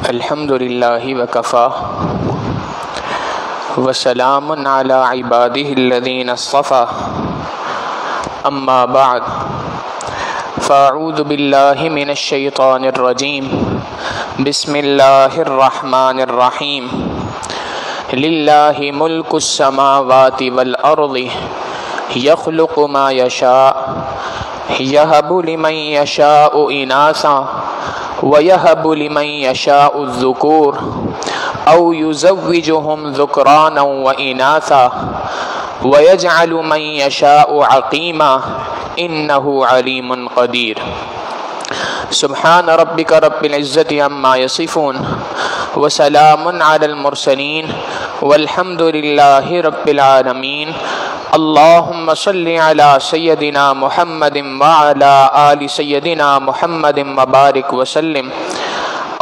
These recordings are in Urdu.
الحمدللہ وکفا وسلام علی عبادہ الذین اصطفی اما بعد فاعوذ باللہ من الشیطان الرجیم بسم اللہ الرحمن الرحیم للہ ملک السماوات والارض یخلق ما یشاء یہب لمن یشاء اناثا وَيَهَبُ لِمَن يَشَاءُ الذُّكُورَ أَوْ يُزَوِّجُهُمْ ذُكْرَانًا وَإِنَاثًا وَيَجْعَلُ مَن يَشَاءُ عَقِيمًا إِنَّهُ عَلِيمٌ قَدِيرٌ سبحان ربک رب العزت عما یصفون وسلام علی المرسلین والحمد للہ رب العالمین اللہم صل علی سیدنا محمد وعلی آل سیدنا محمد وبارک وسلم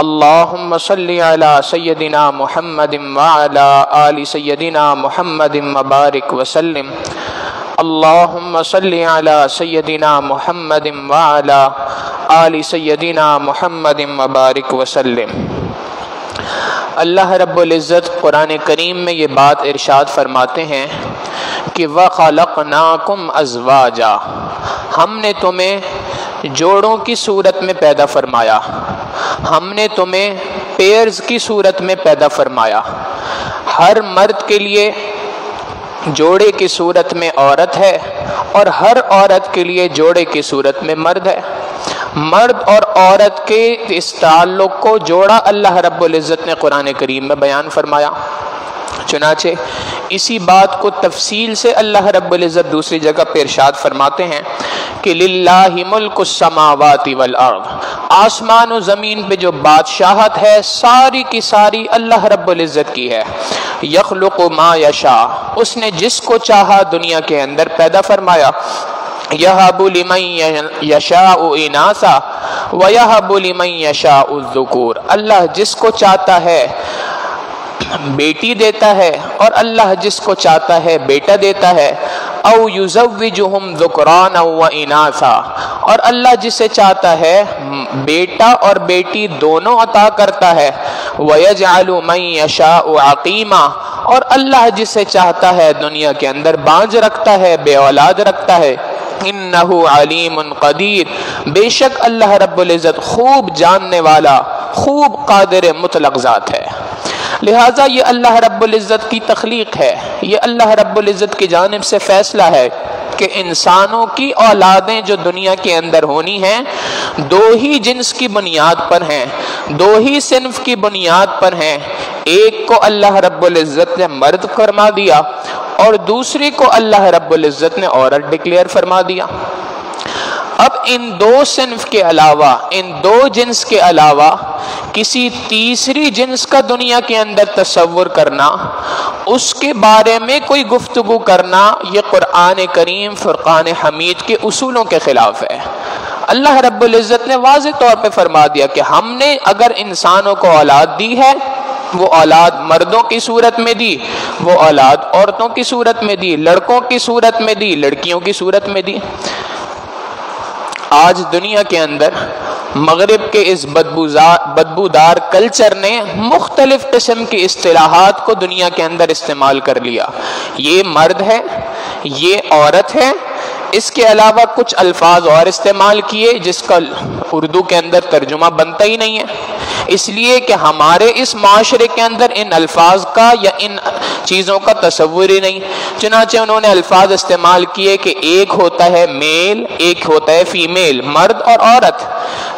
اللہم صل علی سیدنا محمد وعلی آل سیدنا محمد وبارک وسلم اللہم صل علی سیدنا محمد وعلی آل سیدنا محمد وبارک وسلم۔ اللہ رب العزت قرآن کریم میں یہ بات ارشاد فرماتے ہیں کہ وَخَلَقْنَاكُمْ أَزْوَاجًا، ہم نے تمہیں جوڑوں کی صورت میں پیدا فرمایا، ہم نے تمہیں پیئرز کی صورت میں پیدا فرمایا۔ ہر مرد کے لیے جوڑے کی صورت میں عورت ہے اور ہر عورت کے لیے جوڑے کی صورت میں مرد ہے۔ مرد اور عورت کے اس تعلق کو جوڑا اللہ رب العزت نے قرآن کریم میں بیان فرمایا۔ چنانچہ اسی بات کو تفصیل سے اللہ رب العزت دوسری جگہ پہ ارشاد فرماتے ہیں کہ للہ ملک السماوات والارض، آسمان و زمین پہ جو بادشاہت ہے ساری کی ساری اللہ رب العزت کی ہے۔ یخلق ما یشاء، اس نے جس کو چاہا دنیا کے اندر پیدا فرمایا۔ یہب لمن یشاء اناثا ویہب لمن یشاء الذکور، اللہ جس کو چاہتا ہے بیٹی دیتا ہے اور اللہ جس کو چاہتا ہے بیٹا دیتا ہے۔ او یزوجہم ذکرانا واناثا، اور اللہ جسے چاہتا ہے بیٹا اور بیٹی دونوں عطا کرتا ہے۔ ویجعل من یشاء عقیما، اور اللہ جسے چاہتا ہے دنیا کے اندر بانجھ رکھتا ہے، بے اولاد رکھتا ہے۔ انہ علیم قدیر، بے شک اللہ رب العزت خوب جاننے والا، خوب قادر مطلق ذات ہے۔ لہٰذا یہ اللہ رب العزت کی تخلیق ہے، یہ اللہ رب العزت کی جانب سے فیصلہ ہے کہ انسانوں کی اولادیں جو دنیا کے اندر ہونی ہیں دو ہی جنس کی بنیاد پر ہیں، دو ہی صنف کی بنیاد پر ہیں۔ ایک کو اللہ رب العزت نے مرد فرما دیا اور دوسری کو اللہ رب العزت نے عورت ڈکلیئر فرما دیا۔ اب ان دو صنف کے علاوہ، ان دو جنس کے علاوہ کسی تیسری جنس کا دنیا کے اندر تصور کرنا، اس کے بارے میں کوئی گفتگو کرنا، یہ قرآن کریم فرقان حمید کے اصولوں کے خلاف ہے۔ اللہ رب العزت نے واضح طور پہ فرما دیا کہ ہم نے اگر انسانوں کو اولاد دی ہے، وہ اولاد مردوں کی صورت میں دی، وہ اولاد عورتوں کی صورت میں دی، لڑکوں کی صورت میں دی، لڑکیوں کی صورت میں دی۔ آج دنیا کے اندر مغرب کے اس بدبودار کلچر نے مختلف قسم کی اصطلاحات کو دنیا کے اندر استعمال کر لیا۔ یہ مرد ہے، یہ عورت ہے، اس کے علاوہ کچھ الفاظ اور استعمال کیے جس کا اردو کے اندر ترجمہ بنتا ہی نہیں ہے، اس لیے کہ ہمارے اس معاشرے کے اندر ان الفاظ کا یا ان چیزوں کا تصور ہی نہیں۔ چنانچہ انہوں نے الفاظ استعمال کیے کہ ایک ہوتا ہے میل، ایک ہوتا ہے فیمیل، مرد اور عورت۔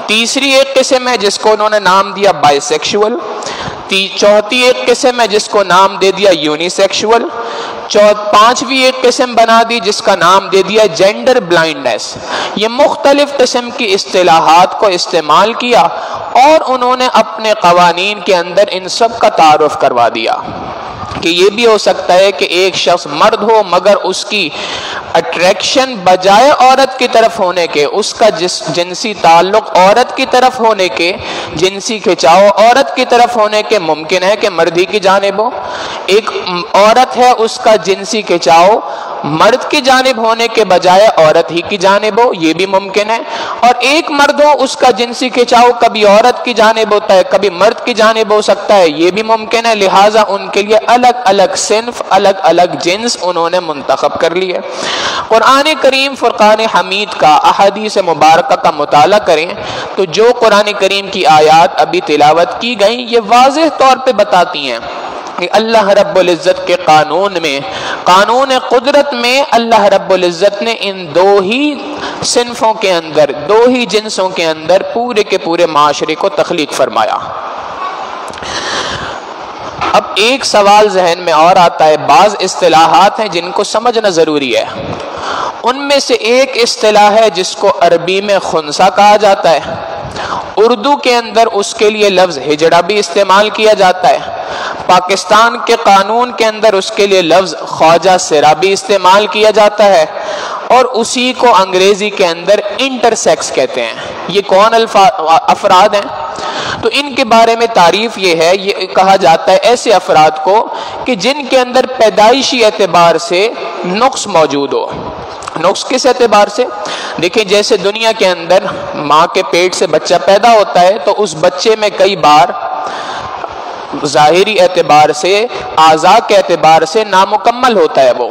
تیسری ایک قسم ہے جس کو انہوں نے نام دیا بائی سیکشول۔ چوتھی ایک قسم ہے جس کو نام دے دیا یونی سیکشول۔ پانچویں ایک قسم بنا دی جس کا نام دے دیا جینڈر بلائنڈنس۔ یہ مختلف قسم کی اصطلاحات کو استعمال کیا اور انہوں نے اپنے قوانین کے اندر ان سب کا تعارف کروا دیا کہ یہ بھی ہو سکتا ہے کہ ایک شخص مرد ہو مگر اس کی اٹریکشن بجائے عورت کی طرف ہونے کے، اس کا جنسی تعلق عورت کی طرف ہونے کے، جنسی کھچاؤ عورت کی طرف ہونے کے ممکن ہے کہ مردی کی جانب ہو۔ ایک عورت ہے، اس کا جنسی کھچاؤ مرد کی جانب ہونے کے بجائے عورت ہی کی جانب ہو، یہ بھی ممکن ہے، اور ایک مرد ہو اس کا جنسی کھچاؤ کبھی عورت کی جانب ہوتا ہے کبھی مرد کی جانب ہو سکتا ہے، یہ بھی ممکن ہے۔ لہٰذا ان کے لیے الگ الگ صنف، الگ الگ جنس انہوں نے منتخب کر لیے۔ قرآن کریم فرقان حمید کا احادیث مبارکہ کا مطالعہ کریں تو جو قرآن کریم کی آیات ابھی تلاوت کی گئیں یہ واضح طور پہ بتاتی ہیں کہ اللہ رب العزت کے قانون میں، قانون قدرت میں اللہ رب العزت نے ان دو ہی صنفوں کے اندر، دو ہی جنسوں کے اندر پورے کے پورے معاشرے کو تخلیق فرمایا۔ اب ایک سوال ذہن میں اور آتا ہے، بعض اصطلاحات ہیں جن کو سمجھنا ضروری ہے۔ ان میں سے ایک اصطلاح ہے جس کو عربی میں خنثی کہا جاتا ہے، اردو کے اندر اس کے لیے لفظ ہجڑا بھی استعمال کیا جاتا ہے، پاکستان کے قانون کے اندر اس کے لیے لفظ خواجہ سرا بھی استعمال کیا جاتا ہے، اور اسی کو انگریزی کے اندر انٹرسیکس کہتے ہیں۔ یہ کون افراد ہیں؟ تو ان کے بارے میں تعریف یہ ہے، یہ کہا جاتا ہے ایسے افراد کو کہ جن کے اندر پیدائشی اعتبار سے نقص موجود ہو۔ نقص کس اعتبار سے؟ دیکھیں جیسے دنیا کے اندر ماں کے پیٹ سے بچہ پیدا ہوتا ہے تو اس بچے میں کئی بار ظاہری اعتبار سے، اعضاء کے اعتبار سے نامکمل ہوتا ہے، وہ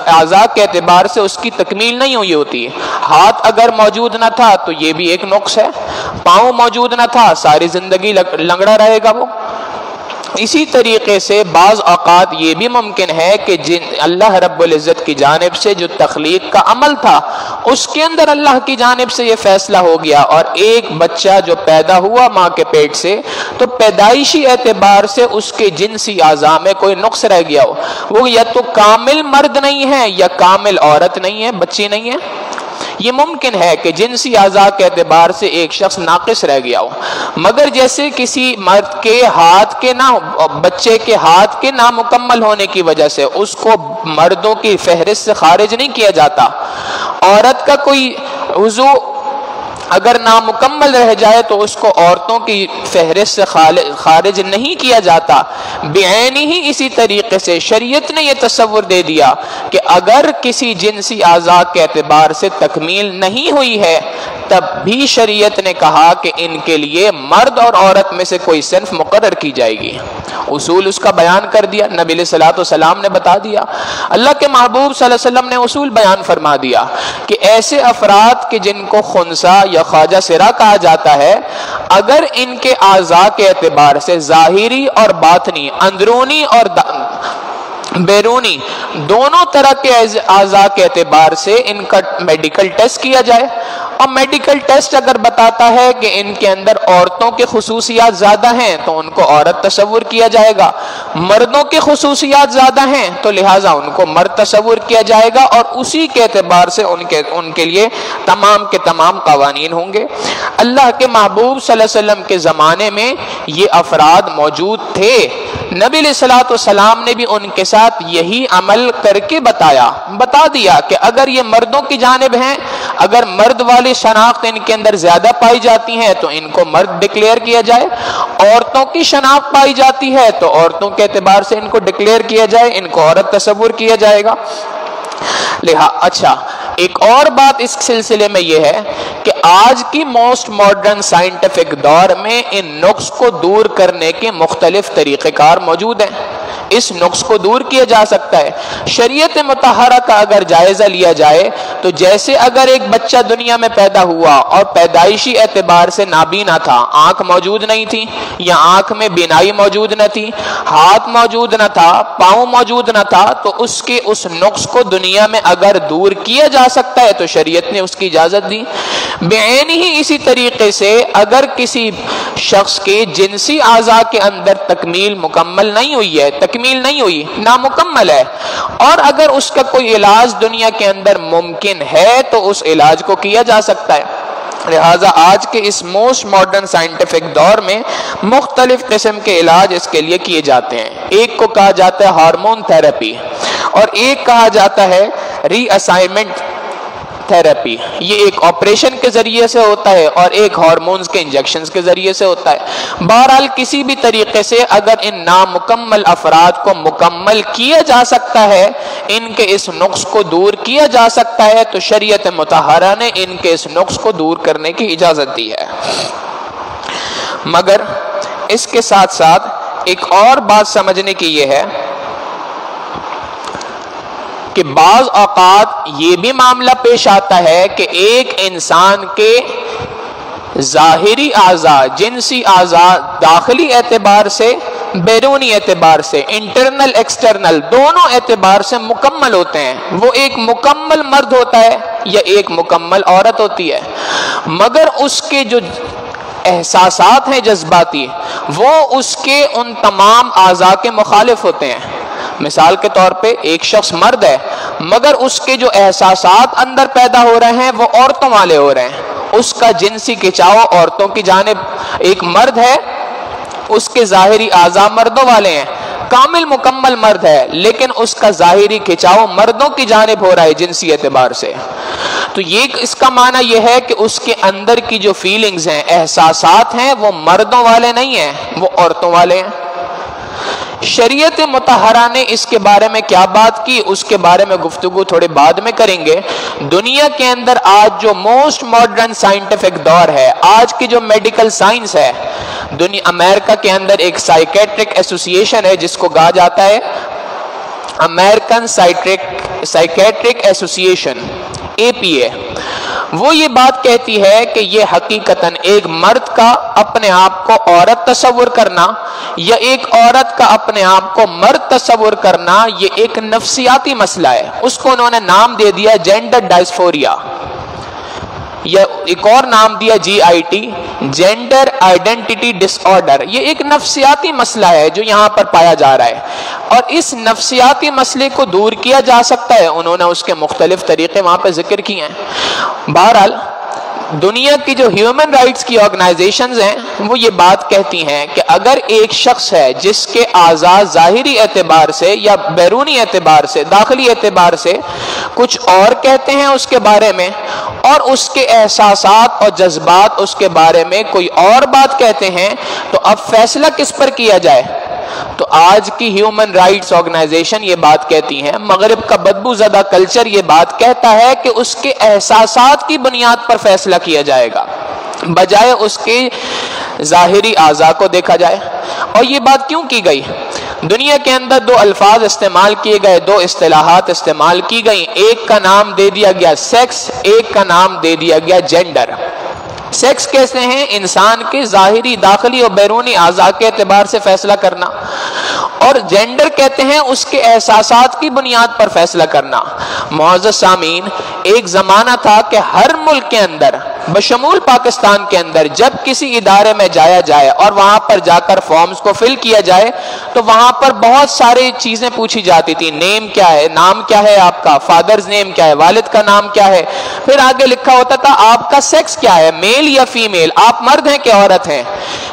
اعضاء کے اعتبار سے اس کی تکمیل نہیں ہوئی ہوتی ہے۔ ہاتھ اگر موجود نہ تھا تو یہ بھی ایک نقص ہے، پاؤں موجود نہ تھا ساری زندگی لنگڑا رہے گا وہ۔ اسی طریقے سے بعض اوقات یہ بھی ممکن ہے کہ جن اللہ رب العزت کی جانب سے جو تخلیق کا عمل تھا اس کے اندر اللہ کی جانب سے یہ فیصلہ ہو گیا، اور ایک بچہ جو پیدا ہوا ماں کے پیٹ سے تو پیدائشی اعتبار سے اس کے جنسی اعضاء میں کوئی نقص رہ گیا ہو، وہ یا تو کامل مرد نہیں ہے یا کامل عورت نہیں ہے، بچی نہیں ہے۔ یہ ممکن ہے کہ جنسی اعضاء کے اعتبار سے ایک شخص ناقص رہ گیا ہو، مگر جیسے کسی مرد کے ہاتھ کے بچے کے ہاتھ کے نامکمل ہونے کی وجہ سے اس کو مردوں کی فہرست سے خارج نہیں کیا جاتا، عورت کا کوئی عضو اگر نامکمل رہ جائے تو اس کو عورتوں کی فہرست سے خارج نہیں کیا جاتا، بعینی ہی اسی طریقے سے شریعت نے یہ تصور دے دیا کہ اگر کسی جنسی اعضاء کے اعتبار سے تکمیل نہیں ہوئی ہے تب بھی شریعت نے کہا کہ ان کے لیے مرد اور عورت میں سے کوئی صنف مقرر کی جائے گی، اصول اس کا بیان کر دیا، نبی علیہ الصلوۃ والسلام نے بتا دیا، اللہ کے محبوب صلی اللہ علیہ وسلم نے اصول بیان فرما دیا کہ ایسے افراد کے جن کو خنثی یا خواجہ سرا کہا جاتا ہے، اگر ان کے اعضاء کے اعتبار سے ظاہری اور باطنی، اندرونی اور بیرونی دونوں طرح کے اعضاء کے اعتبار سے ان کا میڈیکل ٹیسٹ کیا جائے، اور میڈیکل ٹیسٹ اگر بتاتا ہے کہ ان کے اندر عورتوں کے خصوصیات زیادہ ہیں تو ان کو عورت تصور کیا جائے گا، مردوں کے خصوصیات زیادہ ہیں تو لہٰذا ان کو مرد تصور کیا جائے گا، اور اسی کے اعتبار سے ان کے لیے تمام کے تمام قوانین ہوں گے۔ اللہ کے محبوب صلی اللہ علیہ وسلم کے زمانے میں یہ افراد موجود تھے، نبی علیہ الصلوۃ والسلام نے بھی ان کے ساتھ یہی عمل کر کے بتا دیا کہ اگر یہ مردوں کی جانب ہیں، اگر مرد والی شناخت ان کے اندر زیادہ پائی جاتی ہے تو ان کو مرد ڈکلیئر کیا جائے، عورتوں کی شناخت پائی جاتی ہے تو عورتوں کے اعتبار سے ان کو ڈکلیئر کیا جائے، ان کو عورت تصور کیا جائے گا۔ اچھا، ایک اور بات اس سلسلے میں یہ ہے کہ آج کی موسٹ ماڈرن سائنٹیفک دور میں ان نقص کو دور کرنے کے مختلف طریقہ کار موجود ہیں، اس نقص کو دور کیا جا سکتا ہے۔ شریعت مطہرہ کا اگر جائزہ لیا جائے تو جیسے اگر ایک بچہ دنیا میں پیدا ہوا اور پیدائشی اعتبار سے نابینا تھا، آنکھ موجود نہیں تھی یا آنکھ میں بینائی موجود نہ تھی، ہاتھ موجود نہ تھا، پاؤں موجود نہ تھا، تو اس کے اس نقص کو دنیا میں اگر دور کیا جا سکتا ہے تو شریعت نے اس کی اجازت دی۔ بعین ہی اسی طریقے سے اگر کسی شخص کے جنسی اعضاء کے اندر تکمیل مکمل نہیں ہوئی ہے، نامکمل ہے، اور اگر اس کا کوئی علاج دنیا کے اندر ممکن ہے تو اس علاج کو کیا جا سکتا ہے۔ لہٰذا آج کے اس موسٹ ماڈرن سائنٹیفک دور میں مختلف قسم کے علاج اس کے لیے کیے جاتے ہیں۔ ایک کو کہا جاتا ہے ہارمون تھراپی، اور ایک کہا جاتا ہے ری اسائنمنٹ تھراپی، یہ ایک آپریشن کے ذریعے سے ہوتا ہے اور ایک ہارمونز کے انجیکشنز کے ذریعے سے ہوتا ہے۔ بہرحال کسی بھی طریقے سے اگر ان نامکمل افراد کو مکمل کیا جا سکتا ہے، ان کے اس نقص کو دور کیا جا سکتا ہے، تو شریعت مطہرہ نے ان کے اس نقص کو دور کرنے کی اجازت دی ہے۔ مگر اس کے ساتھ ساتھ ایک اور بات سمجھنے کی یہ ہے کہ بعض اوقات یہ بھی معاملہ پیش آتا ہے کہ ایک انسان کے ظاہری اعضاء، جنسی اعضاء داخلی اعتبار سے، بیرونی اعتبار سے، انٹرنل ایکسٹرنل دونوں اعتبار سے مکمل ہوتے ہیں، وہ ایک مکمل مرد ہوتا ہے یا ایک مکمل عورت ہوتی ہے، مگر اس کے جو احساسات ہیں جذباتی، وہ اس کے ان تمام اعضاء کے مخالف ہوتے ہیں۔ مثال کے طور پہ ایک شخص مرد ہے مگر اس کے جو احساسات اندر پیدا ہو رہے ہیں وہ عورتوں والے ہو رہے ہیں، اس کا جنسی کھچاؤ عورتوں کی جانب، ایک مرد ہے اس کے ظاہری اعضاء مردوں والے ہیں، کامل مکمل مرد ہے لیکن اس کا ظاہری کھچاؤ مردوں کی جانب ہو رہا ہے جنسی اعتبار سے، تو یہ اس کا معنی یہ ہے کہ اس کے اندر کی جو فیلنگز ہیں، احساسات ہیں، وہ مردوں والے نہیں ہیں، وہ عورتوں والے ہیں۔ شریعت مطہرہ نے اس کے بارے میں کیا بات کی، اس کے بارے میں گفتگو تھوڑے بعد میں کریں گے۔ دنیا کے اندر آج جو موسٹ ماڈرن سائنٹیفک دور ہے، آج کی جو میڈیکل سائنس ہے، امریکہ کے اندر ایک سائیکیٹرک ایسوسی ایشن ہے جس کو کہا جاتا ہے امریکن سائیکیٹرک ایسوسی ایشن، APA، وہ یہ بات کہتی ہے کہ یہ حقیقتاً ایک مرد کا اپنے آپ کو عورت تصور کرنا یا ایک عورت کا اپنے آپ کو مرد تصور کرنا، یہ ایک نفسیاتی مسئلہ ہے، اس کو انہوں نے نام دے دیا جینڈر ڈائسفوریا، یا ایک اور نام دیا GIT، جینڈر آئیڈینٹی ڈس آرڈر۔ یہ ایک نفسیاتی مسئلہ ہے جو یہاں پر پایا جا رہا ہے، اور اس نفسیاتی مسئلے کو دور کیا جا سکتا ہے، انہوں نے اس کے مختلف طریقے وہاں پہ ذکر کیے ہیں۔ بہرحال دنیا کی جو ہیومن رائٹس کی آرگنائزیشنز ہیں وہ یہ بات کہتی ہیں کہ اگر ایک شخص ہے جس کے اعضاء ظاہری اعتبار سے یا بیرونی اعتبار سے، داخلی اعتبار سے کچھ اور کہتے ہیں اس کے بارے میں، اور اس کے احساسات اور جذبات اس کے بارے میں کوئی اور بات کہتے ہیں، تو اب فیصلہ کس پر کیا جائے؟ تو آج کی ہیومن رائٹس آرگنائزیشن یہ بات کہتی ہیں، مغرب کا بدبو زدہ کلچر یہ بات کہتا ہے کہ اس کے احساسات کی بنیاد پر فیصلہ کیا جائے گا، بجائے اس کے ظاہری اعضاء کو دیکھا جائے۔ اور یہ بات کیوں کی گئی؟ دنیا کے اندر دو الفاظ استعمال کیے گئے، دو اصطلاحات استعمال کی گئیں، ایک کا نام دے دیا گیا سیکس، ایک کا نام دے دیا گیا جینڈر۔ سیکس کیسے ہیں؟ انسان کے ظاہری، داخلی اور بیرونی اعضاء کے اعتبار سے فیصلہ کرنا، اور جینڈر کہتے ہیں اس کے احساسات کی بنیاد پر فیصلہ کرنا۔ معزز سامعین، ایک زمانہ تھا کہ ہر ملک کے اندر بشمول پاکستان کے اندر جب کسی ادارے میں جایا جائے اور وہاں پر جا کر فارمز کو فل کیا جائے تو وہاں پر بہت ساری چیزیں پوچھی جاتی تھی، نیم کیا ہے، نام کیا ہے آپ کا، فادرز نیم کیا ہے، والد کا نام کیا ہے، پھر آگے لکھا ہوتا تھا آپ کا سیکس کیا ہے، میل یا فیمیل، آپ مرد ہیں کہ عورت ہیں۔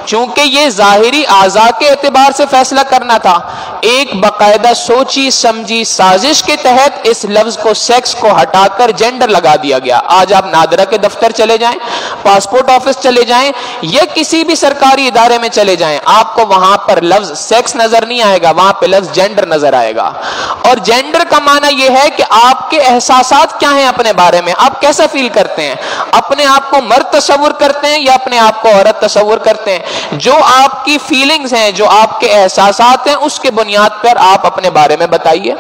چونکہ یہ ظاہری اعضاء کے اعتبار سے فیصلہ کرنا تھا، ایک باقاعدہ سوچی سمجھی سازش کے تحت اس لفظ کو، سیکس کو ہٹا کر جینڈر لگا دیا گیا۔ آج آپ نادرہ کے دفتر چلے جائیں، پاسپورٹ آفس چلے جائیں یا کسی بھی سرکاری ادارے میں چلے جائیں، آپ کو وہاں پر لفظ سیکس نظر نہیں آئے گا، وہاں پہ لفظ جینڈر نظر آئے گا۔ اور جینڈر کا معنی یہ ہے کہ آپ کے احساسات کیا ہیں اپنے بارے میں، آپ کیسا فیل کرتے ہیں، اپنے آپ کو مرد تصور کرتے ہیں یا اپنے آپ کو عورت تصور کرتے ہیں۔ جو آپ کی فیلنگز ہیں، جو آپ کے احساسات ہیں، اس کے بنیاد پر آپ اپنے بارے میں بتائیے۔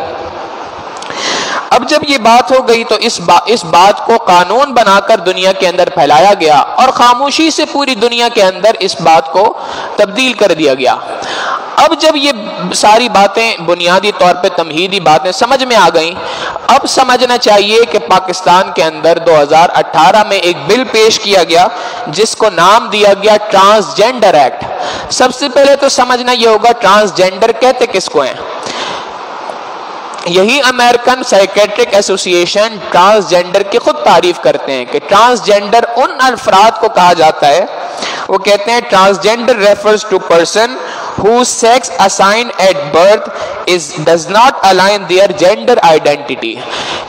اب جب یہ بات ہو گئی تو اس بات کو قانون بنا کر دنیا کے اندر پھیلایا گیا اور خاموشی سے پوری دنیا کے اندر اس بات کو تبدیل کر دیا گیا۔ اب جب یہ ساری باتیں بنیادی طور پہ تمہیدی باتیں سمجھ میں آ گئیں، اب سمجھنا چاہیے کہ پاکستان کے اندر 2018 میں ایک بل پیش کیا گیا جس کو نام دیا گیا ٹرانسجینڈر ایکٹ۔ سب سے پہلے تو سمجھنا یہ ہوگا ٹرانسجینڈر کہتے کس کو ہیں۔ یہی امریکن سائیکیٹرک ایسوسی ایشن ٹرانسجینڈر کی خود تعریف کرتے ہیں کہ ٹرانسجینڈر ان افراد کو کہا جاتا ہے، وہ کہتے ہیں transgender refers to person whose sex assigned at birth does not align their gender identity.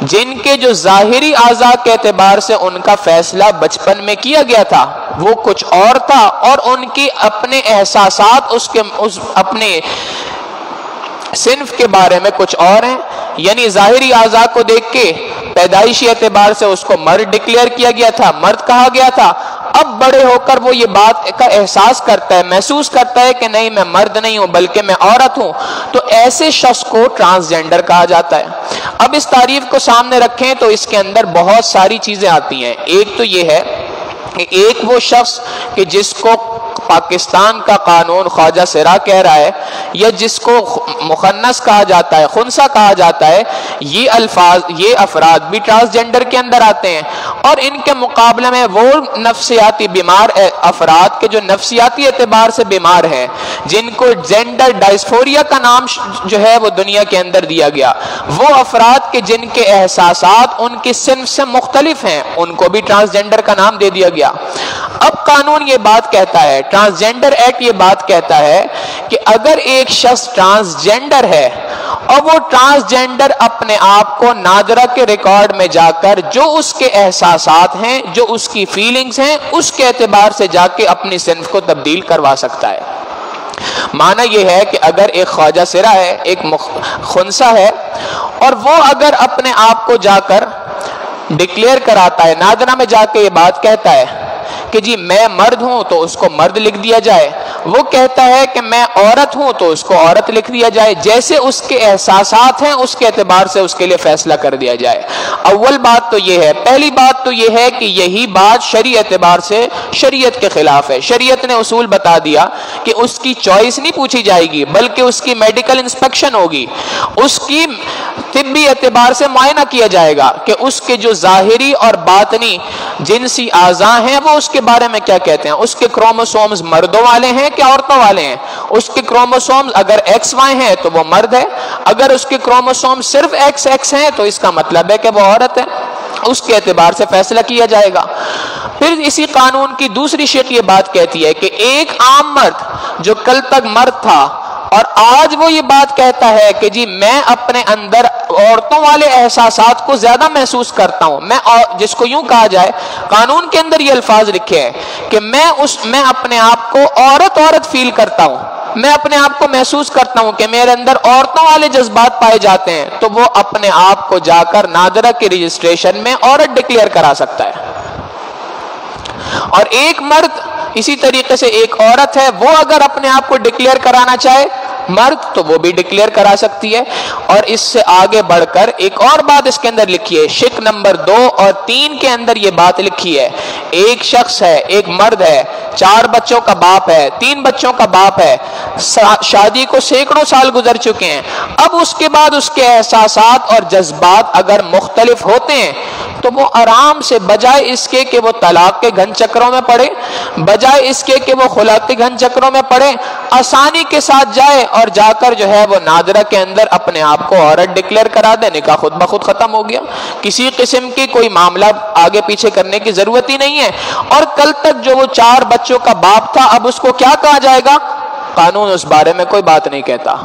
جن کے جو ظاہری اعضاء کے اعتبار سے ان کا فیصلہ بچپن میں کیا گیا تھا وہ کچھ اور تھا، اور ان کی اپنے احساسات اپنے صنف کے بارے میں کچھ اور ہیں. یعنی ظاہری اعضاء کو دیکھ کے پیدائشی اعتبار سے اس کو مرد ڈکلیئر کیا گیا تھا، مرد کہا گیا تھا. اب بڑے ہو کر وہ یہ بات کا احساس کرتا ہے، محسوس کرتا ہے کہ نہیں میں مرد نہیں ہوں بلکہ میں عورت ہوں، تو ایسے شخص کو ٹرانسجینڈر کہا جاتا ہے. اب اس تعریف کو سامنے رکھیں تو اس کے اندر بہت ساری چیزیں آتی ہیں. ایک تو یہ ہے کہ ایک وہ شخص کہ جس کو پاکستان کا قانون خواجہ سرا کہہ رہا ہے یا جس کو مخنث کہا جاتا ہے، خنثی کہا جاتا ہے، یہ افراد بھی ٹرانسجینڈر کے اندر آتے ہیں. اور ان کے مقابلے میں وہ نفسیاتی بیمار افراد کے جو نفسیاتی اعتبار سے بیمار ہیں، جن کو جینڈر ڈائسفوریا کا نام جو ہے وہ دنیا کے اندر دیا گیا، وہ افراد کے جن کے احساسات ان کی صنف سے مختلف ہیں، ان کو بھی ٹرانسجینڈر کا نام دے دیا گیا. اب قانون یہ بات کہتا ہے، ٹرانسجینڈر ایکٹ یہ بات کہتا ہے کہ اگر ایک شخص ٹرانسجینڈر ہے اور وہ ٹرانسجینڈر اپنے آپ کو نادرہ کے ریکارڈ میں جا کر جو اس کے احساسات ہیں، جو اس کی فیلنگز ہیں، اس کے اعتبار سے جا کے اپنی صنف کو تبدیل کروا سکتا ہے. معنی یہ ہے کہ اگر ایک خواجہ سرا ہے، ایک خنثی ہے، اور وہ اگر اپنے آپ کو جا کر ڈکلیئر کراتا ہے، نادرہ میں جا کے یہ بات کہتا ہے کہ جی میں مرد ہوں تو اس کو مرد لکھ دیا جائے، وہ کہتا ہے کہ میں عورت ہوں تو اس کو عورت لکھ دیا جائے، جیسے اس کے احساسات ہیں اس کے اعتبار سے اس کے لیے فیصلہ کر دیا جائے. اول بات تو یہ ہے، پہلی بات تو یہ ہے کہ یہی بات شرعی اعتبار سے شریعت کے خلاف ہے. شریعت نے اصول بتا دیا کہ اس کی چوائس نہیں پوچھی جائے گی بلکہ اس کی میڈیکل انسپیکشن ہوگی، اس کی طبی اعتبار سے معائنہ کیا جائے گا کہ اس کے جو ظاہری اور باطنی جنسی اعضاء ہیں وہ اس کے بارے میں کیا کہتے ہیں. اس کے کروموسومز مردوں والے ہیں کہ عورتوں والے ہیں. اس کے کروموسومز اگر ایکس وائی ہیں تو وہ مرد ہے، اگر اس کے کروموسوم صرف ایکس ایکس ہیں تو اس کا مطلب ہے کہ وہ عورت ہے. اس کے اعتبار سے فیصلہ کیا جائے گا. پھر اسی قانون کی دوسری شق یہ بات کہتی ہے کہ ایک عام مرد جو کل تک مرد تھا اور آج وہ یہ بات کہتا ہے کہ جی میں اپنے اندر عورتوں والے احساسات کو زیادہ محسوس کرتا ہوں، میں جس کو یوں کہا جائے قانون کے اندر یہ الفاظ لکھے ہیں کہ میں اپنے آپ کو عورت فیل کرتا ہوں، میں اپنے آپ کو محسوس کرتا ہوں کہ میرے اندر عورتوں والے جذبات پائے جاتے ہیں، تو وہ اپنے آپ کو جا کر نادرہ کے رجسٹریشن میں عورت ڈکلیئر کرا سکتا ہے. اور ایک مرد اسی طریقے سے ایک عورت ہے، وہ اگر اپنے آپ کو ڈکلیئر کرانا چاہے مرد تو وہ بھی ڈکلیئر کرا سکتی ہے. اور اس سے آگے بڑھ کر ایک اور بات اس کے اندر لکھی ہے، شق نمبر 2 اور 3 کے اندر یہ بات لکھی ہے، ایک شخص ہے، ایک مرد ہے، 4 بچوں کا باپ ہے، 3 بچوں کا باپ ہے، شادی کو سینکڑوں سال گزر چکے ہیں. اب اس کے بعد اس کے احساسات اور جذبات اگر مختلف ہوتے ہیں تو وہ آرام سے بجائے اس کے کہ وہ طلاق کے گھن چکروں میں پڑے، بجائے اس کے کہ وہ خلا کے گھن چکروں میں پڑے، آسانی کے ساتھ جائے اور جا کر جو ہے وہ نادرہ کے اندر اپنے آپ کو عورت ڈکلیئر کرا دے. نکاح خود بخود ختم ہو گیا، کسی قسم کی کوئی معاملہ آگے پیچھے کرنے کی ضرورت ہی نہیں ہے. اور کل تک جو وہ 4 بچوں کا باپ تھا اب اس کو کیا کہا جائے گا؟ قانون اس بارے میں کوئی بات نہیں کہتا.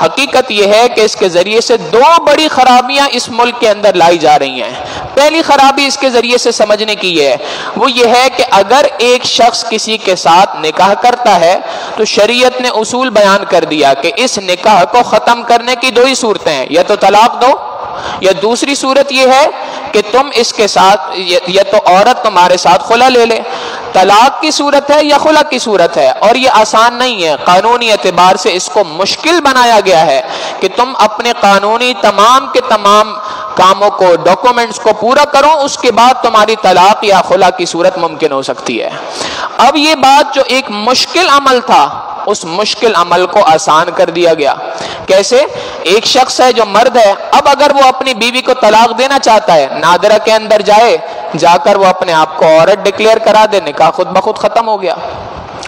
حقیقت یہ ہے کہ اس کے ذریعے سے 2 بڑی خرابیاں اس ملک کے اندر لائی جا رہی ہیں. پہلی خرابی اس کے ذریعے سے سمجھنے کی یہ ہے، وہ یہ ہے کہ اگر ایک شخص کسی کے ساتھ نکاح کرتا ہے تو شریعت نے اصول بیان کر دیا کہ اس نکاح کو ختم کرنے کی 2 ہی صورتیں ہیں، یا تو طلاق دو، یا دوسری صورت یہ ہے کہ تم اس کے ساتھ یا تو عورت تمہارے ساتھ خلا لے لے. طلاق کی صورت ہے یا خلا کی صورت ہے، اور یہ آسان نہیں ہے. قانونی اعتبار سے اس کو مشکل بنایا گیا ہے کہ تم اپنے قانونی تمام کے تمام کاموں کو، ڈاکومنٹس کو پورا کرو، اس کے بعد تمہاری طلاق یا خلا کی صورت ممکن ہو سکتی ہے. اب یہ بات جو ایک مشکل عمل تھا اس مشکل عمل کو آسان کر دیا گیا. کیسے؟ ایک شخص ہے جو مرد ہے، اب اگر وہ اپنی بیوی کو طلاق دینا چاہتا ہے، نادرہ کے اندر جائے، جا کر وہ اپنے آپ کو عورت ڈکلیئر کرا دے، نکاح خود بخود ختم ہو گیا.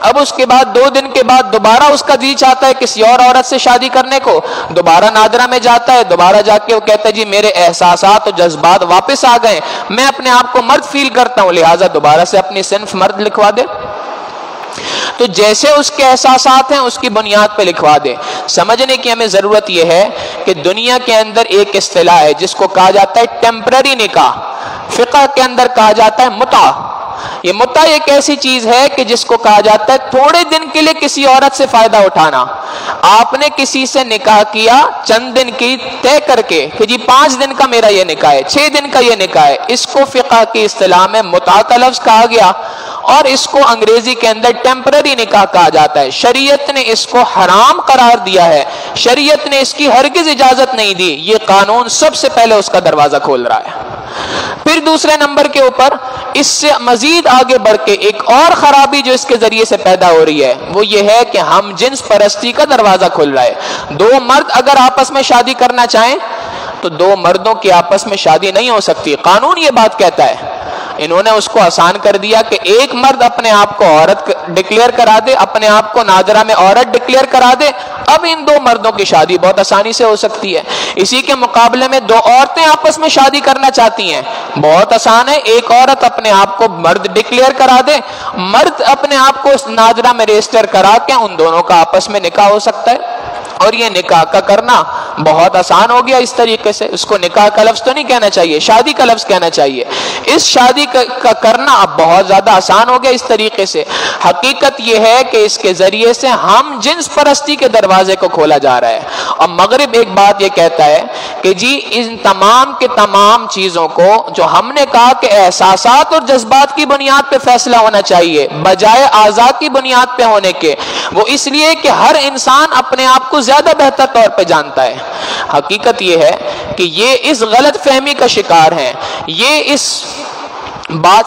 اب اس کے بعد 2 دن کے بعد دوبارہ اس کا جی چاہتا ہے کسی اور عورت سے شادی کرنے کو، دوبارہ نادرہ میں جاتا ہے، دوبارہ جا کے وہ کہتا ہے جی میرے احساسات اور جذبات واپس آ گئے، میں اپنے آپ کو مرد فیل کرتا ہوں، لہٰذا دوبارہ سے اپنی صنف مرد لکھوا دے. تو جیسے اس کے احساسات ہیں اس کی بنیاد پہ لکھوا دے۔ سمجھنے کی ہمیں ضرورت یہ ہے کہ دنیا کے اندر ایک اصطلاح ہے جس کو کہا جاتا ہے ٹیمپرری نکاح، فقہ کے اندر کہا جاتا ہے متع۔ یہ متع ایک ایسی چیز ہے کہ جس کو کہا جاتا ہے تھوڑے دن کے لیے کسی عورت سے فائدہ اٹھانا۔ آپ نے کسی سے نکاح کیا چند دن کی طے کر کے کہ جی 5 دن کا میرا یہ نکاح ہے، 6 دن کا یہ نکاح ہے، اس کو فقہ کی اصطلاح میں متع کا لفظ کہا گیا، اور اس کو انگریزی کے اندر ٹیمپرری نکاح کہا جاتا ہے۔ شریعت نے اس کو حرام قرار دیا ہے، شریعت نے اس کی ہرگز اجازت نہیں دی۔ یہ قانون سب سے پہلے اس کا دروازہ کھول رہا ہے۔ پھر دوسرے نمبر کے اوپر اس سے مزید آگے بڑھ کے ایک اور خرابی جو اس کے ذریعے سے پیدا ہو رہی ہے وہ یہ ہے کہ ہم جنس پرستی کا دروازہ کھل رہا ہے۔ 2 مرد اگر آپس میں شادی کرنا چاہیں تو 2 مردوں کی آپس میں شادی نہیں ہو سکتی، قانون یہ بات کہتا ہے۔ انہوں نے اس کو آسان کر دیا کہ ایک مرد اپنے آپ کو عورت ڈکلیئر کرا دے، اپنے آپ کو ناظرہ میں عورت ڈکلیئر کرا دے، اب ان 2 مردوں کی شادی بہت آسانی سے ہو سکتی ہے۔ اسی کے مقابلے میں 2 عورتیں آپس میں شادی کرنا چاہتی ہیں، بہت آسان ہے، ایک عورت اپنے آپ کو مرد ڈکلیئر کرا دے، مرد اپنے آپ کو ناظرہ میں رجسٹر کرا کے ان دونوں کا آپس میں نکاح ہو سکتا ہے۔ اور یہ نکاح کا کرنا بہت آسان ہو گیا اس طریقے سے، اس کو نکاح کا لفظ تو نہیں کہنا چاہیے، شادی کا لفظ کہنا چاہیے۔ اس شادی کا کرنا اب بہت زیادہ آسان ہو گیا اس طریقے سے۔ حقیقت یہ ہے کہ اس کے ذریعے سے ہم جنس پرستی کے دروازے کو کھولا جا رہا ہے۔ اور مغرب ایک بات یہ کہتا ہے کہ جی ان تمام کے تمام چیزوں کو جو ہم نے کہا کہ احساسات اور جذبات کی بنیاد پہ فیصلہ ہونا چاہیے بجائے اعضاء کی بنیاد پہ ہونے کے، وہ اس لیے کہ ہر انسان اپنے آپ کو زیادہ بہتر طور پہ جانتا ہے۔ حقیقت یہ ہے کہ یہ اس غلط فہمی کا شکار ہیں، یہ بات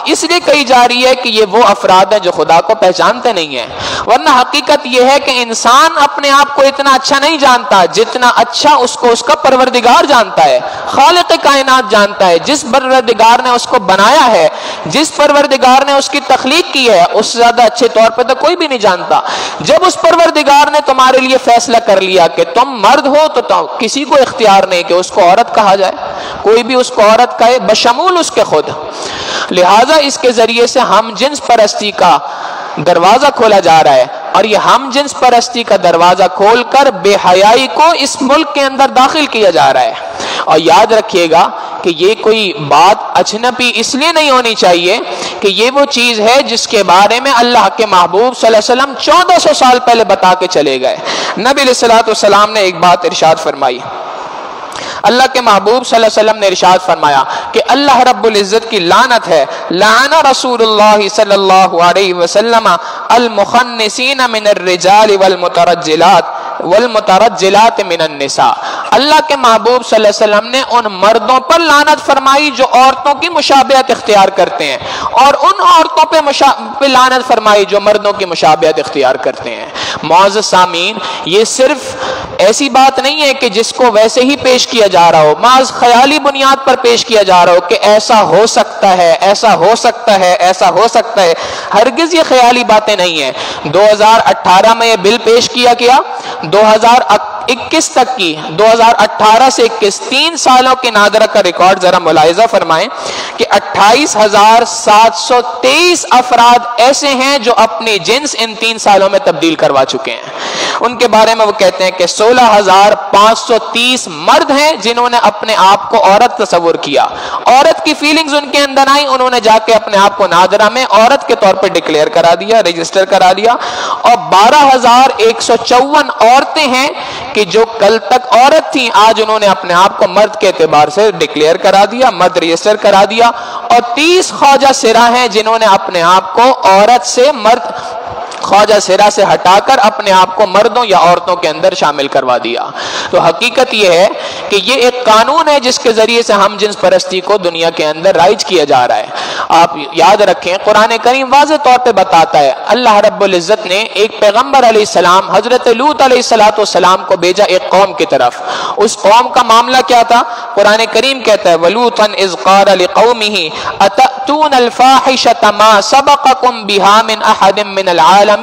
اس لیے کہی جا رہی ہے کہ یہ وہ افراد ہیں جو خدا کو پہچانتے نہیں ہیں، ورنہ حقیقت یہ ہے کہ انسان اپنے آپ کو اتنا اچھا نہیں جانتا جتنا اچھا اس کو اس کا پروردگار جانتا ہے، خالق کائنات جانتا ہے۔ جس پروردگار نے اس کو بنایا ہے، جس پروردگار نے اس کی تخلیق کی ہے، اس سے زیادہ اچھے طور پہ تو کوئی بھی نہیں جانتا۔ جب اس پروردگار نے تمہارے لیے فیصلہ کر لیا کہ تم مرد ہو تو کسی کو اختیار نہیں کہ اس کو عورت کہا جائے، کوئی بھی اس کو عورت کہے بشمول اس کے خود۔ لہٰذا اس کے ذریعے سے ہم جنس پرستی کا دروازہ کھولا جا رہا ہے، اور یہ ہم جنس پرستی کا دروازہ کھول کر بے حیائی کو اس ملک کے اندر داخل کیا جا رہا ہے۔ اور یاد رکھیے گا کہ یہ کوئی بات اجنبی اس لیے نہیں ہونی چاہیے کہ یہ وہ چیز ہے جس کے بارے میں اللہ کے محبوب صلی اللہ علیہ وسلم 1400 سال پہلے بتا کے چلے گئے۔ نبی علیہ الصلوۃ والسلام نے ایک بات ارشاد فرمائی، اللہ کے محبوب صلی اللہ علیہ وسلم نے ارشاد فرمایا کہ اللہ رب العزت کی لعنت ہے، لعن رسول اللہ صلی اللہ علیہ وسلم المخنثین من الرجال والمترجلات من النساء۔ اللہ کے محبوب صلی اللہ علیہ وسلم نے ان مردوں پر لعنت فرمائی جو عورتوں کی مشابہت اختیار کرتے ہیں، اور ان عورتوں پہ لعنت فرمائی جو مردوں کی مشابہت اختیار کرتے ہیں۔ معزز سامعین، یہ صرف ایسی بات نہیں ہے کہ جس کو ویسے ہی پیش کیا جا رہا ہو، محض خیالی بنیاد پر پیش کیا جا رہا ہو کہ ایسا ہو سکتا ہے، ایسا ہو سکتا ہے، ایسا ہو سکتا ہے۔ ہرگز یہ خیالی باتیں نہیں ہیں۔ 2018 میں یہ بل پیش کیا گیا، 2021 تک کی، 2018 سے 21 3 سالوں کے نادرہ کا ریکارڈ ذرا ملاحظہ فرمائیں کہ 28,723 افراد ایسے ہیں جو اپنی جنس ان 3 سالوں میں تبدیل کروا چکے ہیں۔ ان کے بارے میں وہ کہتے ہیں کہ 16,530 مرد ہیں جنہوں نے اپنے آپ کو عورت تصور کیا، عورت کی فیلنگز ان کے اندر آئیں، انہوں نے جا کے اپنے آپ کو نادرہ میں عورت کے طور پر ڈکلیئر کرا دیا، رجسٹر کرا دیا۔ اور 12,154 عورتیں ہیں کہ جو کل تک عورت تھیں، آج انہوں نے اپنے آپ کو مرد کے اعتبار سے ڈکلیئر کرا دیا، مرد رجسٹر کرا دیا۔ اور 30 خواجہ سرا ہیں جنہوں نے اپنے آپ کو عورت سے مرد خواجہ سرا سے ہٹا کر اپنے آپ کو مردوں یا عورتوں کے اندر شامل کروا دیا۔ تو حقیقت یہ ہے کہ یہ ایک قانون ہے جس کے ذریعے سے ہم جنس پرستی کو دنیا کے اندر رائج کیا جا رہا ہے۔ آپ یاد رکھیں قرآن کریم واضح طور پہ بتاتا ہے، اللہ رب العزت نے ایک پیغمبر علیہ السلام حضرت لوط علیہ السلام کو بھیجا ایک قوم کی طرف۔ اس قوم کا معاملہ کیا تھا؟ قرآن کریم کہتا ہے وَلُوطًا إِذْ قَالَ لِقَوْمِهِ أَتَأْتُونَ الْفَاحِشَةَ مَا سَبَقَكُمْ بِهَا مِنْ أَحَدٍ مِنَ الْعَالَمِينَ۔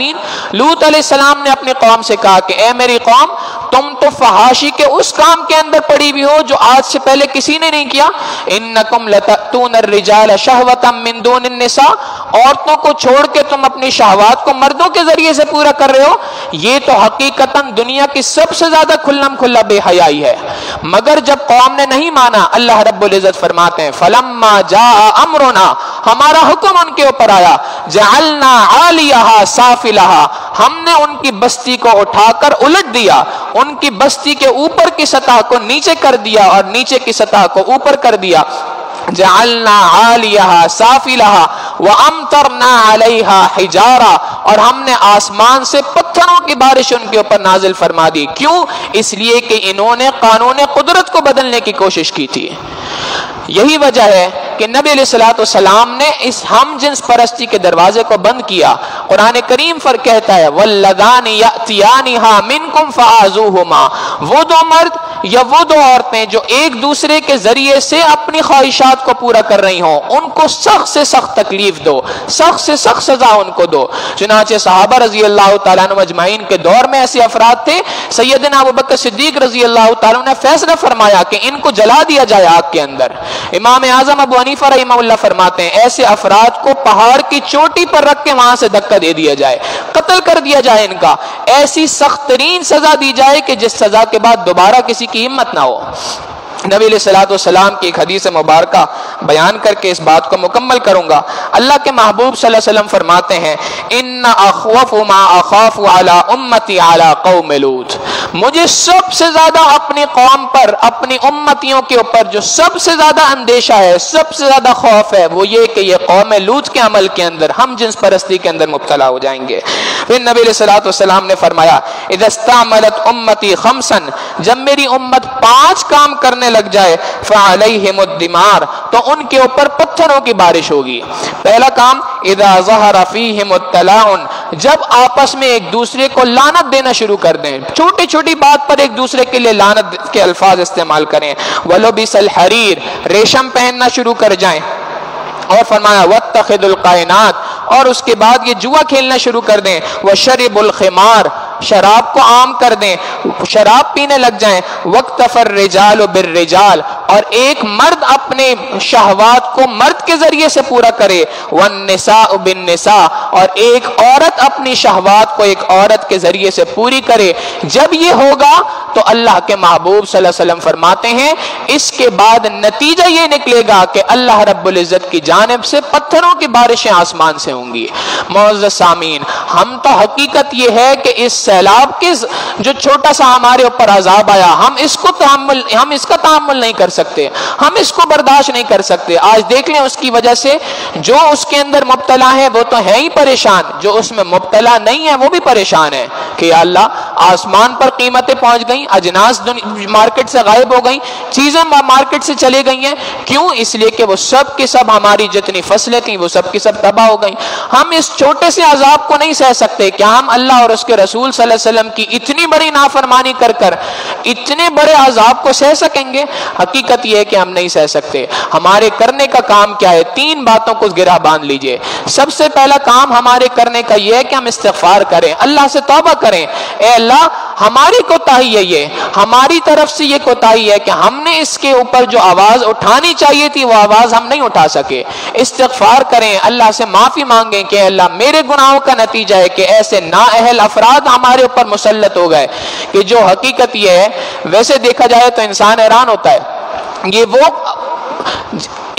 لوط علیہ السلام نے اپنی قوم سے کہا کہ اے میری قوم، تم تو فحاشی کے اس کام کے اندر پڑی ہوئی ہو جو آج سے پہلے کسی نے نہیں کیا. انکم لتأتون الرجال شہوۃ من دون النساء, عورتوں کو چھوڑ کے تم اپنی شہوات کو مردوں کے ذریعے سے پورا کر رہے ہو. یہ تو حقیقتاً دنیا کی سب سے زیادہ کھلم کھلا بے حیائی ہے. مگر جب قوم نے نہیں مانا, اللہ رب العزت فرماتے ہیں فلما جاء امرنا, ہمارا حکم ان کے اوپر آیا, جعلنا عالیہا سافلہا, ہم نے ان کی بستی کو اٹھا کر الٹ دیا, ان کی بستی کے اوپر کی سطح کو نیچے کر دیا اور نیچے کی سطح کو اوپر کر دیا. جعلنا عالیہا سافلہا وامطرنا علیہا حجارہ, اور ہم نے آسمان سے پتھروں کی بارش ان کے اوپر نازل فرما دی. کیوں؟ اس لیے کہ انہوں نے قانون قدرت کو بدلنے کی کوشش کی تھی. یہی وجہ ہے کہ نبی علیہ الصلوۃ والسلام نے اس ہم جنس پرستی کے دروازے کو بند کیا. قرآن کریم کہتا ہے واللذان یأتیانہا منکم فآذوہما, وہ دو مرد یا وہ دو عورتیں جو ایک دوسرے کے ذریعے سے اپنی خواہشات کو پورا کر رہی ہوں, ان کو سخت سے سخت تکلیف دو, سخت سے سخت سزا ان کو دو. چنانچہ صحابہ رضی اللہ تعالیٰ عنہ اجمعین کے دور میں ایسے افراد تھے. سیدنا ابوبکر صدیق رضی اللہ تعالیٰ نے فیصلہ فرمایا کہ ان کو جلا دیا جائے آگ کے اندر. امام اعظم ابو حنیفہ رحمہ اللہ فرماتے ہیں ایسے افراد کو پہاڑ کی چوٹی پر رکھ کے وہاں سے دھکا دے دیا جائے, قتل کر دیا جائے ان کا, ایسی سخت ترین سزا دی جائے کہ جس سزا کے بعد دوبارہ کسی کی ہمت نہ ہو. نبی علیہ الصلوۃ والسلام کی ایک حدیث مبارکہ بیان کر کے اس بات کو مکمل کروں گا. اللہ کے محبوب صلی اللہ علیہ وسلم فرماتے ہیں ان اخوف ما اخاف علی امتی علی قوم لوط, مجھے سب سے زیادہ اپنی قوم پر, اپنی امتیوں کے اوپر جو سب سے زیادہ اندیشہ ہے, سب سے زیادہ خوف ہے, وہ یہ کہ یہ قوم لوط کے عمل کے اندر, ہم جنس پرستی کے اندر مبتلا ہو جائیں گے. پھر نبی علیہ الصلوۃ والسلام نے فرمایا اذا استعملت امتی خمسا, جب میری امت 5 کام کرنے لگ جائے فعلیہم الدمار, تو ان کے اوپر پتھروں کی بارش ہوگی. پہلا کام اذا ظہر فیہم التلاعن, جب آپس میں ایک دوسرے کو لعنت دینا شروع کر دیں, چھوٹی چھوٹی بات پر ایک دوسرے کے لیے لعنت کے الفاظ استعمال کریں. ولبس الحریر, ریشم پہننا شروع کر جائیں. اور فرمایا واتخذوا القائنات, اور اس کے بعد یہ جوا کھیلنا شروع کر دیں. وشرب الخمار, شراب کو عام کر دیں, شراب پینے لگ جائیں. واکتفى الرجال بالرجال, اور ایک مرد اپنے شہوات کو مرد کے ذریعے سے پورا کرے. والنساء بالنساء, اور ایک عورت اپنی شہوات کو ایک عورت کے ذریعے سے پوری کرے. جب یہ ہوگا تو اللہ کے محبوب صلی اللہ علیہ وسلم فرماتے ہیں اس کے بعد نتیجہ یہ نکلے گا کہ اللہ رب العزت کی جانب سے پتھروں کی بارشیں آسمان سے ہوں گی. معزز سامعین, ہم تو حقیقت یہ ہے کہ اس سیلاب کے جو چھوٹا سا ہمارے اوپر عذاب آیا, ہم اس کا تحمل نہیں کر سکتے, ہم اس کو برداشت نہیں کر سکتے. آج دیکھ لیں اس کی وجہ سے جو اس کے اندر مبتلا ہے وہ تو ہے ہی پریشان, جو اس میں مبتلا نہیں ہے وہ بھی پریشان ہے کہ یا اللہ آسمان پر قیمتیں پہنچ گئیں, اجناس مارکیٹ سے غائب ہو گئیں, چیزیں مارکیٹ سے چلی گئی ہیں. کیوں؟ اس لیے کہ وہ سب کے سب ہماری جتنی فصلیں تھیں وہ سب کی سب تباہ ہو گئیں. ہم اس چھوٹے سے عذاب کو نہیں سہ سکتے. کیا ہم اللہ اور اس کے رسول صلی اللہ علیہ وسلم کی اتنی بڑی نافرمانی کر کر اتنے بڑے عذاب کو سہ سکیں گے؟ حقیقت یہ ہے کہ ہم نہیں سہ سکتے. ہمارے کرنے کا کام کیا ہے؟ 3 باتوں کو گرہ باندھ لیجئے. سب سے پہلا کام ہمارے کرنے کا یہ ہے کہ ہم استغفار کریں, اللہ سے توبہ کریں. اے اللہ ہماری کوتاہی ہے, یہ ہماری طرف سے یہ کوتاہی ہے کہ ہم نے اس کے اوپر جو آواز اٹھانی چاہیے تھی وہ آواز ہم نہیں اٹھا سکے. استغفار کریں, اللہ سے معافی مانگیں کہ اللہ میرے گناہوں کا نتیجہ ہے کہ ایسے نااہل افراد ہمارے اوپر مسلط ہو گئے کہ جو حقیقت یہ ہے, ویسے دیکھا جائے تو انسان حیران ہوتا ہے. یہ وہ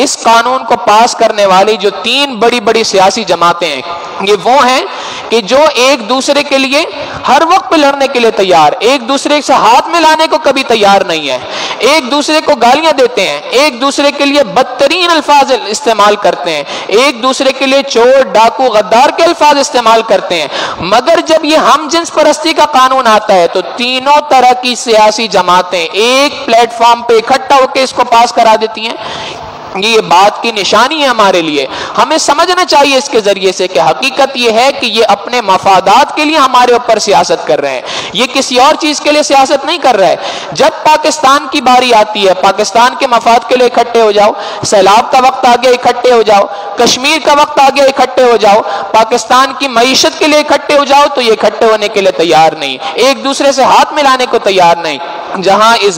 اس قانون کو پاس کرنے والی جو 3 بڑی بڑی سیاسی جماعتیں ہیں, یہ وہ ہیں کہ جو ایک دوسرے کے لیے ہر وقت پہ لڑنے کے لیے تیار, ایک دوسرے سے ہاتھ ملانے کو کبھی تیار نہیں ہے, ایک دوسرے کو گالیاں دیتے ہیں, ایک دوسرے کے لیے بدترین الفاظ استعمال کرتے ہیں, ایک دوسرے کے لیے چور ڈاکو غدار کے الفاظ استعمال کرتے ہیں. مگر جب یہ ہم جنس پرستی کا قانون آتا ہے تو تینوں طرح کی سیاسی جماعتیں ایک پلیٹ فارم پہ اکٹھا ہو کے اس کو پاس کرا دیتی ہیں. یہ بات کی نشانی ہے ہمارے لیے. ہمیں سمجھنا چاہیے اس کے ذریعے سے کہ حقیقت یہ ہے کہ یہ اپنے مفادات کے لیے ہمارے اوپر سیاست کر رہے ہیں, یہ کسی اور چیز کے لیے سیاست نہیں کر رہا ہے. جب پاکستان کی باری آتی ہے, پاکستان کے مفاد کے لیے اکٹھے ہو جاؤ, سیلاب کا وقت آ گیا اکٹھے ہو جاؤ, کشمیر کا وقت آ گیا اکٹھے ہو جاؤ, پاکستان کی معیشت کے لیے اکٹھے ہو جاؤ, تو یہ اکٹھے ہونے کے لیے تیار نہیں, ایک دوسرے سے ہاتھ ملانے کو تیار نہیں. جہاں اس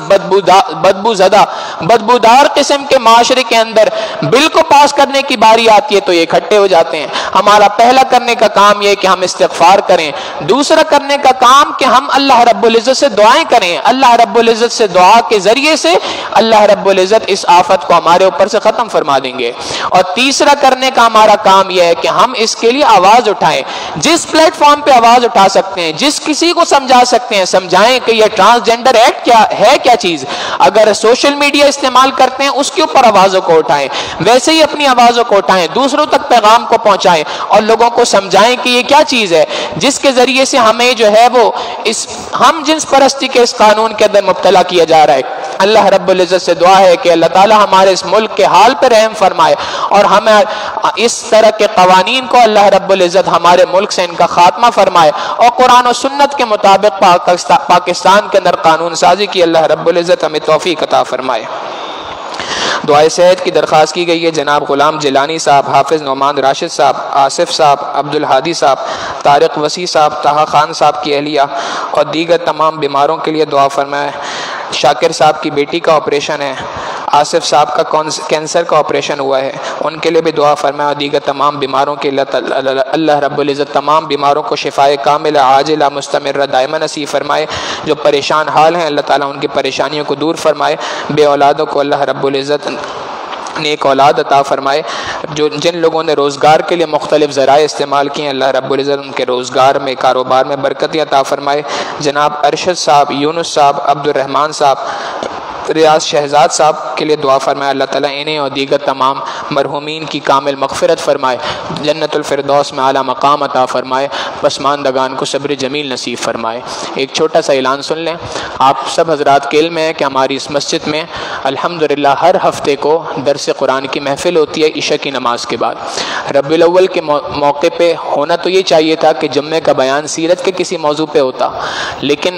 بدبودار قسم کے معاشرے کے اندر بل کو پاس کرنے کی باری آتی ہے تو یہ اکٹھے ہو جاتے ہیں. ہمارا پہلا کرنے کا کام یہ کہ ہم استغفار کریں, دوسرا کرنے کا کام کہ ہم اللہ رب العزت سے دعائیں کریں. اللہ رب العزت سے دعا کے ذریعے سے اللہ رب العزت اس آفت کو ہمارے اوپر سے ختم فرما دیں گے. اور تیسرا کرنے کا ہمارا کام یہ ہے کہ ہم اس کے لیے آواز اٹھائیں, جس پلیٹ فارم پہ آواز اٹھا سکتے ہیں, جس کسی کو سمجھا سکتے ہیں سمجھائیں کہ یہ ٹرانسجینڈر ایکٹ کیا ہے, کیا چیز. اگر سوشل میڈیا استعمال کرتے ہیں اس کے اوپر آوازوں کو اٹھائیں, ویسے ہی اپنی آوازوں کو اٹھائیں, دوسروں تک پیغام کو پہنچائیں اور لوگوں کو سمجھائیں کہ یہ کیا چیز ہے جس کے ذریعے سے ہمیں جو ہے وہ اس ہم جنس پرستی کے اس قانون کے اندر مبتلا کیا جا رہا ہے. اللہ رب العزت سے دعا ہے کہ اللہ تعالی ہمارے اس ملک کے حال پر رحم فرمائے اور ہمیں اس طرح کے قوانین کو اللہ رب العزت ہمارے ملک سے ان کا خاتمہ فرمائے اور قرآن و سنت کے مطابق پاکستان کے اندر قانون سازی کی اللہ رب العزت ہمیں توفیق عطا فرمائے. دعائے صحت کی درخواست کی گئی ہے. جناب غلام جیلانی صاحب, حافظ نعمان راشد صاحب, آصف صاحب, عبد الحادی صاحب, طارق وسیع صاحب, طاہا خان صاحب کی اہلیہ اور دیگر تمام بیماروں کے لیے دعا فرمائے. شاکر صاحب کی بیٹی کا آپریشن ہے, آصف صاحب کا کینسر کا آپریشن ہوا ہے, ان کے لیے بھی دعا فرمائے اور دیگر تمام بیماروں کے اللہ رب العزت تمام بیماروں کو شفائے کاملہ عاجلہ مستمرہ دائمہ نصیب فرمائے. جو پریشان حال ہیں اللہ تعالیٰ ان کی پریشانیوں کو دور فرمائے. بے اولادوں کو اللہ رب العزت نیک اولاد عطا فرمائے. جن لوگوں نے روزگار کے لیے مختلف ذرائع استعمال کیے اللہ رب العزت ان کے روزگار میں کاروبار میں برکت عطا فرمائے. جناب ارشد صاحب, یونس صاحب, عبد الرحمن صاحب, ریاض شہزاد صاحب کے لیے دعا فرمائے. اللہ تعالیٰ انہیں اور دیگر تمام مرحومین کی کامل مغفرت فرمائے, جنت الفردوس میں اعلیٰ مقام عطا فرمائے, پسماندگان کو صبر جمیل نصیب فرمائے. ایک چھوٹا سا اعلان سن لیں. آپ سب حضرات کے علم ہے کہ ہماری اس مسجد میں الحمدللہ ہر ہفتے کو درس قرآن کی محفل ہوتی ہے عشاء کی نماز کے بعد. ربیع الاول کے موقع پہ ہونا تو یہ چاہیے تھا کہ جمعے کا بیان سیرت کے کسی موضوع پہ ہوتا, لیکن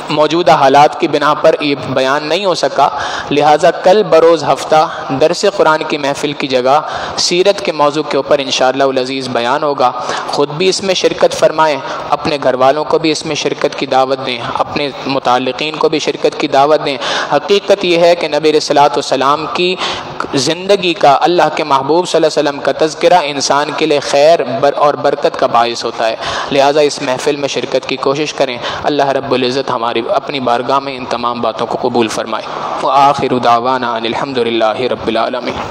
موجودہ حالات کی بنا پر یہ بیان نہیں ہو سکا, لہٰذا کل بروز ہفتہ درس قرآن کی محفل کی جگہ سیرت کے موضوع کے اوپر انشاءاللہ العزیز بیان ہوگا. خود بھی اس میں شرکت فرمائیں, اپنے گھر والوں کو بھی اس میں شرکت کی دعوت دیں, اپنے متعلقین کو بھی شرکت کی دعوت دیں. حقیقت یہ ہے کہ نبی علیہ الصلوۃ والسلام کی زندگی کا, اللہ کے محبوب صلی اللہ علیہ وسلم کا تذکرہ انسان کے لیے خیر اور برکت کا باعث ہوتا ہے. لہٰذا اس محفل میں شرکت کی کوشش کریں. اللہ رب العزت ہماری اپنی بارگاہ میں ان تمام باتوں کو قبول فرمائے. وآخر دعوانا ان الحمد للہ رب العالمین.